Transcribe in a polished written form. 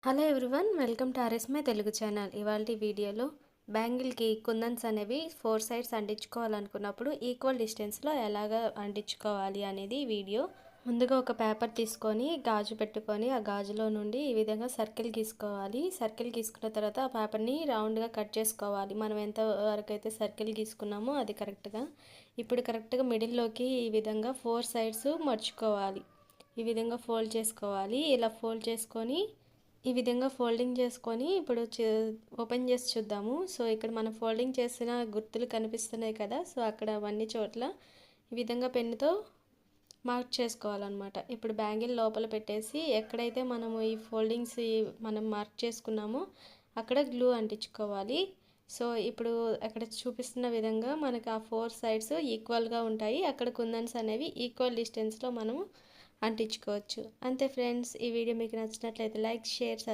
Hello everyone, welcome to ఆర్ఎస్మై Telugu channel. ఇవాళ వీడియోలో బ్యాంగిల్కి కుందన్స్ అనేవి 4 సైడ్స్ అంటించుకోవాలనుకున్నప్పుడు ఈక్వల్ డిస్టెన్స్లో ఎలాగ అంటించుకోవాలి అనేది వీడియో. ముందుగా ఒక పేపర్ తీసుకొని గాజు పెట్టుకొని ఆ గాజులో నుండి ఈ విధంగా సర్కిల్ గీసుకోవాలి. సర్కిల్ గీసుకున్న తర్వాత ఆ పేపర్ని రౌండ్గా కట్ చేసుకోవాలి. మనం ఎంత వరకు అయితే సర్కిల్ గీసుకున్నామో అది కరెక్ట్గా. ఇప్పుడు కరెక్ట్గా మిడిల్లోకి ఈ విధంగా 4 సైడ్స్ మర్చుకోవాలి. ఈ విధంగా ఫోల్డ్ చేసుకోవాలి. ఇలా ఫోల్డ్ చేసుకొని ఈ విధంగా ఫోల్డింగ్ చేసుకొని ఇప్పుడు ఓపెన్ చేసి చూద్దాము. సో ఇక్కడ మనం ఫోల్డింగ్ చేసిన గుర్తులు కనిపిస్తున్నాయి కదా, సో అక్కడ అవన్నీ చోట్ల ఈ విధంగా పెన్నుతో మార్క్ చేసుకోవాలన్నమాట. ఇప్పుడు బ్యాంగిల్ లోపల పెట్టేసి ఎక్కడైతే మనము ఈ ఫోల్డింగ్స్ మనం మార్క్ చేసుకున్నామో అక్కడ గ్లూ అంటించుకోవాలి. సో ఇప్పుడు అక్కడ చూపిస్తున్న విధంగా మనకు ఆ 4 సైడ్స్ ఈక్వల్గా ఉంటాయి. అక్కడ కుందన్స్ అనేవి ఈక్వల్ డిస్టెన్స్లో మనము అంటించుకోవచ్చు. అంతే ఫ్రెండ్స్, ఈ వీడియో మీకు నచ్చినట్లయితే లైక్, షేర్,